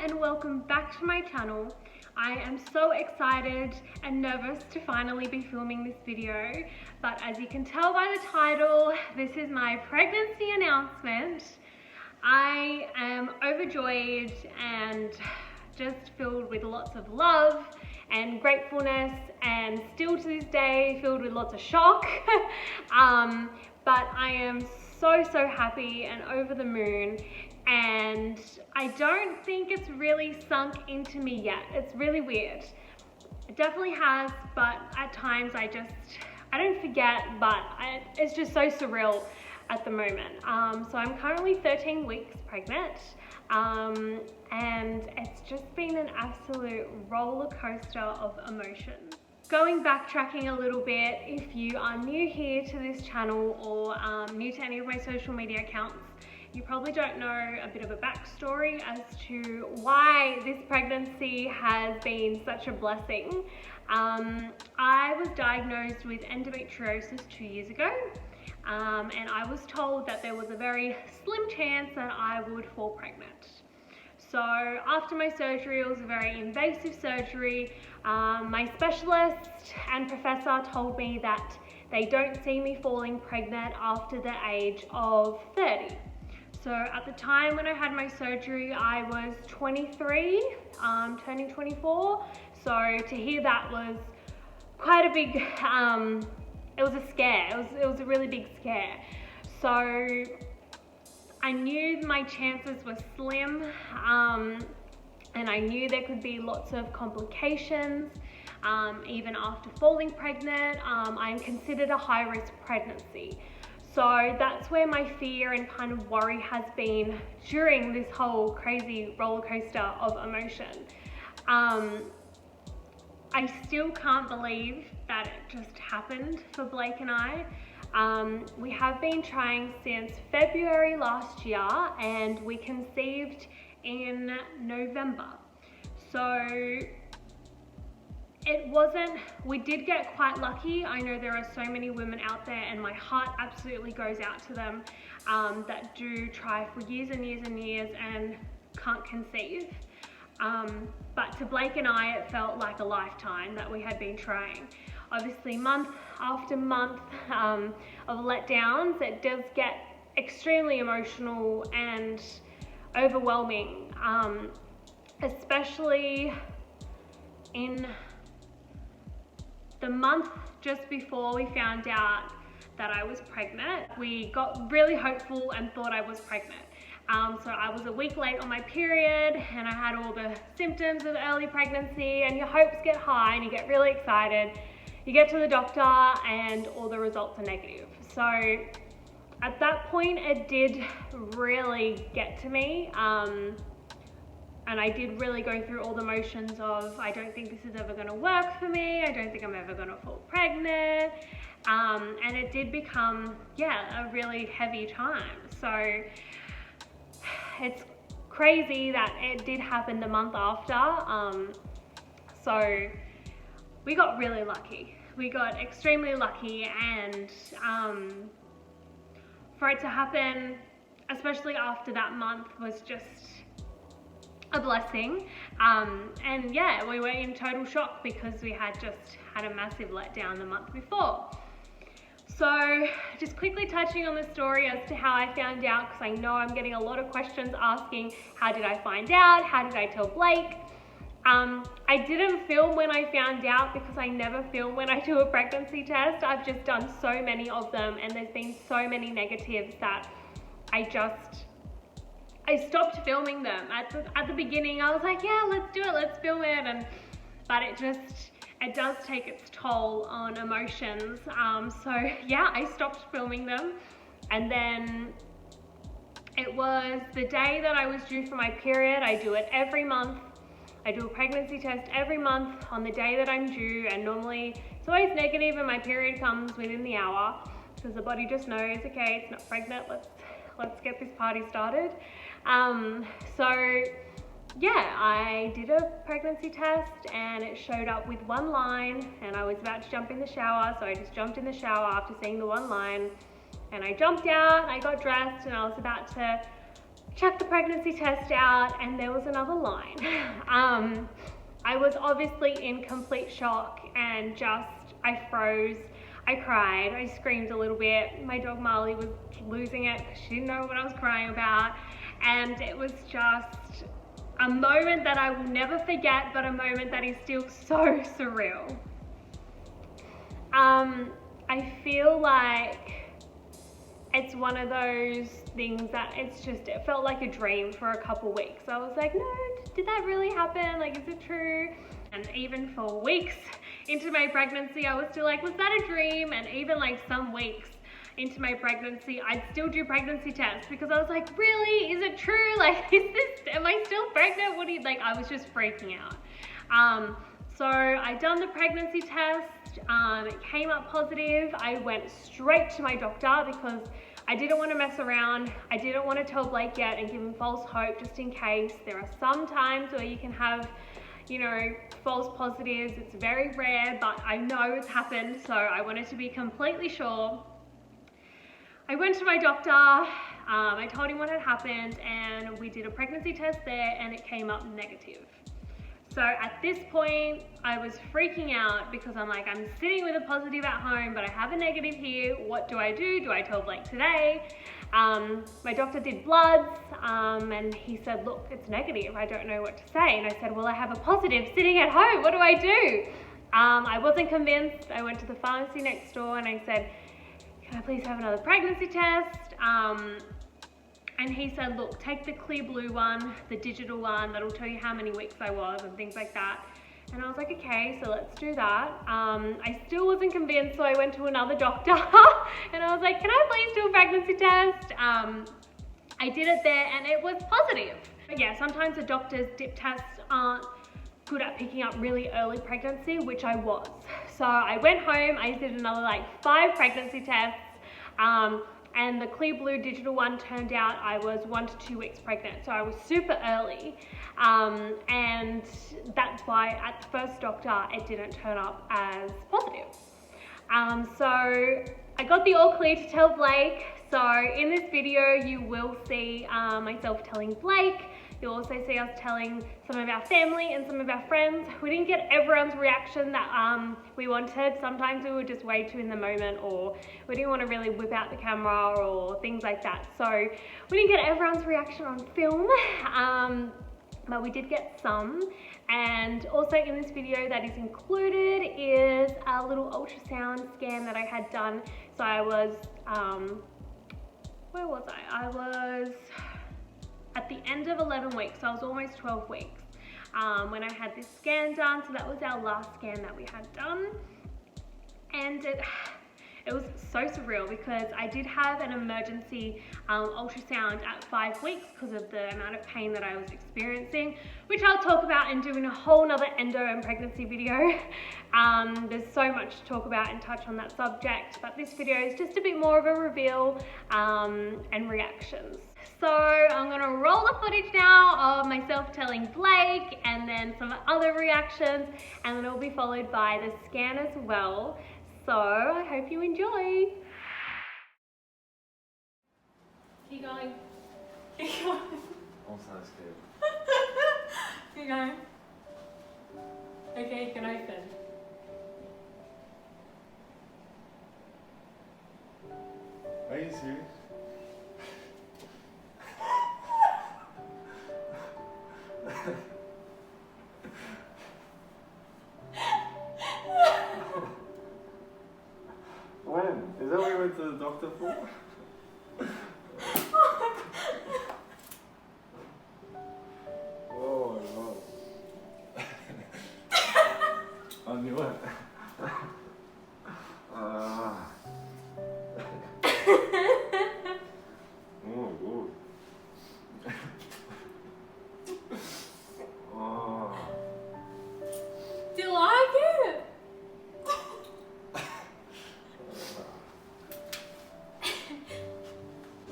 and welcome back to my channel. I am so excited and nervous to finally be filming this video, but as you can tell by the title, this is my pregnancy announcement. I am overjoyed and just filled with lots of love and gratefulness, and still to this day filled with lots of shock. But I am so happy and over the moon, and I don't think it's really sunk into me yet. It's really weird. It definitely has, but at times I don't forget, but it's just so surreal at the moment. So I'm currently 13 weeks pregnant, and it's just been an absolute roller coaster of emotions. Going backtracking a little bit, if you are new here to this channel or new to any of my social media accounts, you probably don't know a bit of a backstory as to why this pregnancy has been such a blessing. I was diagnosed with endometriosis 2 years ago, and I was told that there was a very slim chance that I would fall pregnant. So after my surgery, it was a very invasive surgery. My specialist and professor told me that they don't see me falling pregnant after the age of 30. So at the time when I had my surgery, I was 23, turning 24. So to hear that was quite a big, it was a scare. It was a really big scare. So I knew my chances were slim, and I knew there could be lots of complications. Even after falling pregnant, I'm considered a high-risk pregnancy. So that's where my fear and kind of worry has been during this whole crazy roller coaster of emotion. I still can't believe that it just happened for Blake and I. We have been trying since February last year, and we conceived in November. So we did get quite lucky. I know there are so many women out there, and my heart absolutely goes out to them, that do try for years and years and years and can't conceive. But to Blake and I, it felt like a lifetime that we had been trying. Obviously, month after month of letdowns, it does get extremely emotional and overwhelming, especially in the month just before we found out that I was pregnant. We got really hopeful and thought I was pregnant. So I was a week late on my period, and I had all the symptoms of early pregnancy, and your hopes get high and you get really excited. You get to the doctor and all the results are negative. So at that point, it did really get to me. And I did really go through all the motions of, I don't think this is ever gonna work for me. I don't think I'm ever gonna fall pregnant. And it did become, a really heavy time. So it's crazy that it did happen the month after. So we got really lucky. We got extremely lucky, and for it to happen, especially after that month, was just a blessing. And we were in total shock because we had just had a massive letdown the month before. So just quickly touching on the story as to how I found out, because I know I'm getting a lot of questions asking, how did I find out? How did I tell Blake? I didn't film when I found out because I never film when I do a pregnancy test. I've just done so many of them, and there's been so many negatives that I stopped filming them. At the beginning, I was like, yeah, let's do it, let's film it. But it does take its toll on emotions. I stopped filming them. And then it was the day that I was due for my period. I do it every month. I do a pregnancy test every month on the day that I'm due, and normally it's always negative and my period comes within the hour, because the body just knows, okay, it's not pregnant, let's get this party started. I did a pregnancy test, and it showed up with one line, and I was about to jump in the shower, so I just jumped in the shower after seeing the one line, and I jumped out, I got dressed, and I was about to checked the pregnancy test out and there was another line. I was obviously in complete shock and I froze. I cried, I screamed a little bit. My dog Marley was losing it because she didn't know what I was crying about. And it was just a moment that I will never forget, but a moment that is still so surreal. I feel like it's one of those things that it felt like a dream for a couple weeks. I was like, no, did that really happen? Like, is it true? And even for weeks into my pregnancy, I was still like, was that a dream? And even like some weeks into my pregnancy, I'd still do pregnancy tests because I was like, really? Is it true? Like, am I still pregnant? I was just freaking out. So I done the pregnancy test. It came up positive. I went straight to my doctor because I didn't want to mess around. I didn't want to tell Blake yet and give him false hope just in case. There are some times where you can have, false positives. It's very rare, but I know it's happened, so I wanted to be completely sure. I went to my doctor, I told him what had happened, and we did a pregnancy test there and it came up negative. So at this point, I was freaking out because I'm like, I'm sitting with a positive at home, but I have a negative here. What do I do? Do I tell Blake today? My doctor did bloods, and he said, look, it's negative. I don't know what to say. And I said, well, I have a positive sitting at home. What do I do? I wasn't convinced. I went to the pharmacy next door and I said, can I please have another pregnancy test? And he said, look, take the clear blue one, the digital one, that'll tell you how many weeks I was and things like that. And I was like, okay, so let's do that. I still wasn't convinced, so I went to another doctor and I was like, can I please do a pregnancy test? I did it there and it was positive. But yeah, sometimes the doctor's dip tests aren't good at picking up really early pregnancy, which I was. So I went home, I did another 5 pregnancy tests, and the clear blue digital one turned out I was 1 to 2 weeks pregnant. So I was super early. And that's why at the first doctor, it didn't turn up as positive. So I got the all clear to tell Blake. So in this video, you will see myself telling Blake. You'll also see us telling some of our family and some of our friends. We didn't get everyone's reaction that we wanted. Sometimes we were just way too in the moment, or we didn't want to really whip out the camera or things like that. So we didn't get everyone's reaction on film, but we did get some. And also in this video that is included is a little ultrasound scan that I had done. So I was, where was I? I was at the end of 11 weeks, so I was almost 12 weeks when I had this scan done. So that was our last scan that we had done. And it was so surreal because I did have an emergency ultrasound at 5 weeks because of the amount of pain that I was experiencing, which I'll talk about and do in a whole nother endo and pregnancy video. There's so much to talk about and touch on that subject, but this video is just a bit more of a reveal and reactions. So I'm gonna roll the footage now of myself telling Blake and then some other reactions, and then it'll be followed by the scan as well. So I hope you enjoy. Keep going. Keep going. I'm so scared. Keep going. Okay, you can open. Are you serious? When? Is that what you went to the doctor for? Oh my god. I knew it. Oh good. Do you like it?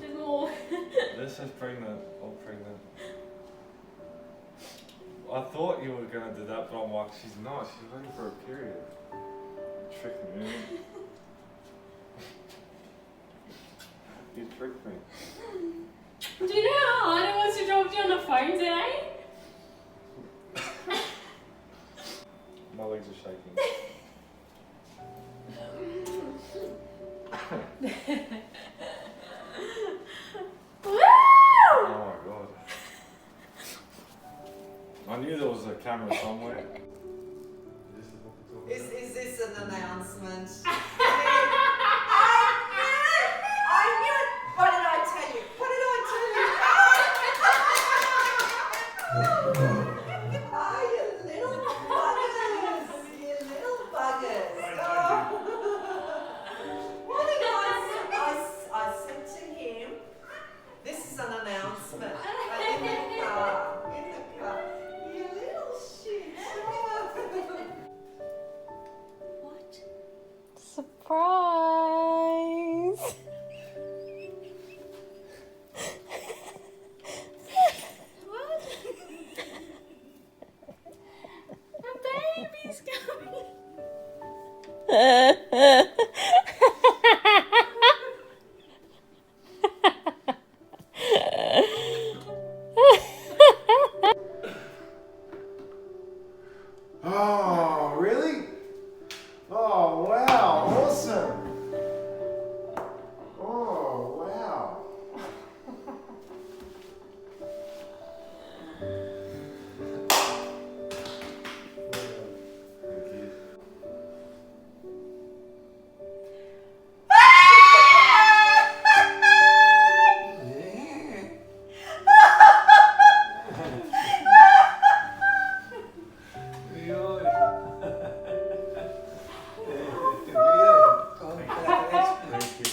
There's more. This is pregnant. All pregnant. I thought you were gonna do that, but I'm like, she's not. She's waiting for a period. You tricked me. You tricked me. Do you know how hard it was to talk to you on the phone today? My legs are shaking. Woo! Oh my god. I knew there was a camera somewhere. Is this an announcement? I knew it! What did I tell you? What did I tell you? Oh, you little buggers! You little buggers! Oh. What did I said to him? This is an announcement. In the car. In the car. You little shit. What? Surprise! What? My baby's coming. Oh, really? Oh, wow, awesome. Oh, wow. Thank you.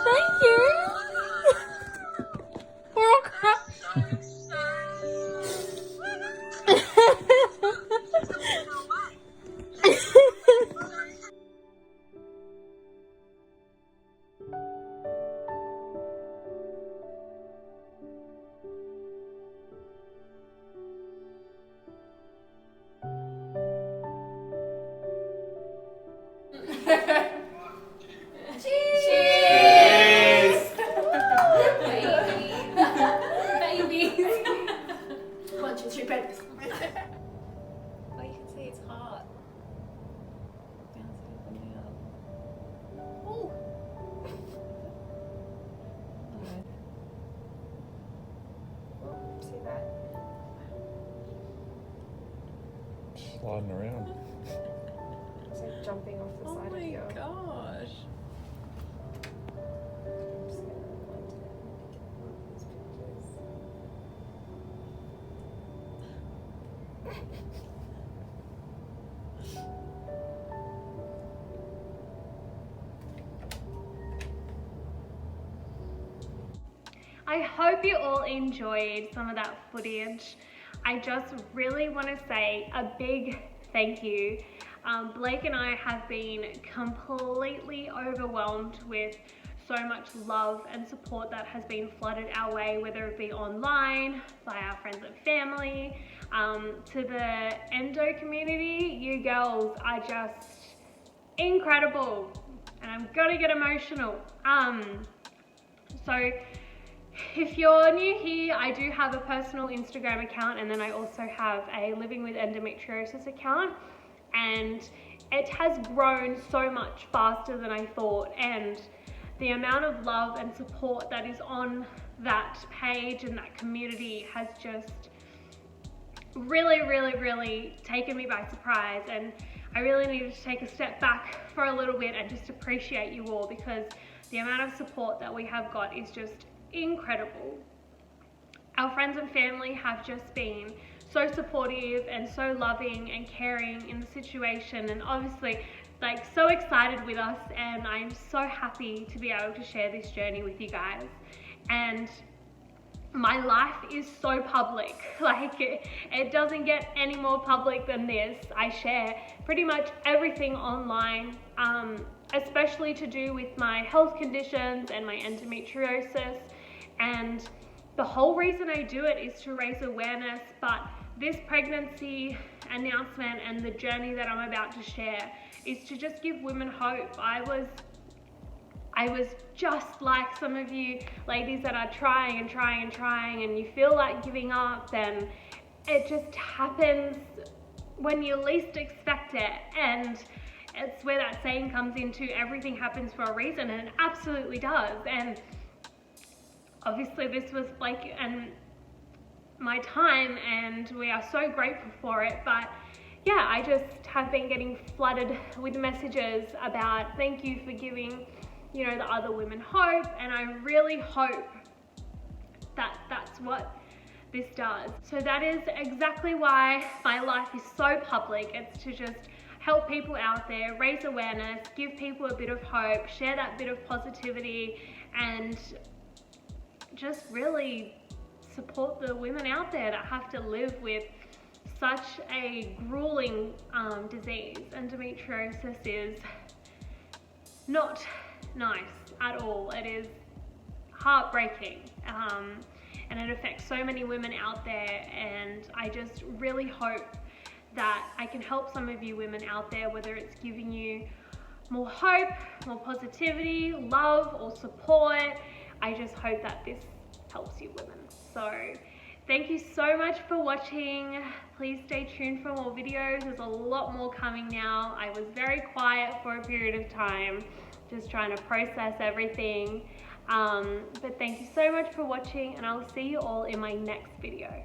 Thank you. We're all crying. Cheers! Babies. 1, 2, 3, babies. Oh, you can see it's hot. Ooh. See that? Sliding around. It's like jumping off the side of your. Gosh. I'm just gonna wind it up and these pictures. I hope you all enjoyed some of that footage. I just really want to say a big thank you. Blake and I have been completely overwhelmed with so much love and support that has been flooded our way, whether it be online, by our friends and family, to the Endo community. You girls are just incredible, and I'm gonna get emotional. So if you're new here, I do have a personal Instagram account, and then I also have a Living with Endometriosis account, and it has grown so much faster than I thought, and the amount of love and support that is on that page and that community has just really taken me by surprise, and I really needed to take a step back for a little bit and just appreciate you all, because the amount of support that we have got is just incredible. our friends and family have just been so supportive and so loving and caring in the situation, and obviously like so excited with us, and I'm so happy to be able to share this journey with you guys. And my life is so public, like it doesn't get any more public than this. I share pretty much everything online, especially to do with my health conditions and my endometriosis, and the whole reason I do it is to raise awareness. But this pregnancy announcement and the journey that I'm about to share is to just give women hope. I was just like some of you ladies that are trying and you feel like giving up, and it just happens when you least expect it. And it's where that saying comes into, everything happens for a reason, and it absolutely does. And obviously this was like my time, and we are so grateful for it. But yeah, I just have been getting flooded with messages about thank you for giving, you know, the other women hope, and I really hope that that's what this does. So that is exactly why my life is so public. It's to just help people out there, raise awareness, give people a bit of hope, share that bit of positivity, and just really support the women out there that have to live with such a grueling disease. Endometriosis is not nice at all. It is heartbreaking, and it affects so many women out there, and I just really hope that I can help some of you women out there, whether it's giving you more hope, more positivity, love, or support. I just hope that this helps you women. So thank you so much for watching. Please stay tuned for more videos. There's a lot more coming now. I was very quiet for a period of time, just trying to process everything. But thank you so much for watching, and I'll see you all in my next video.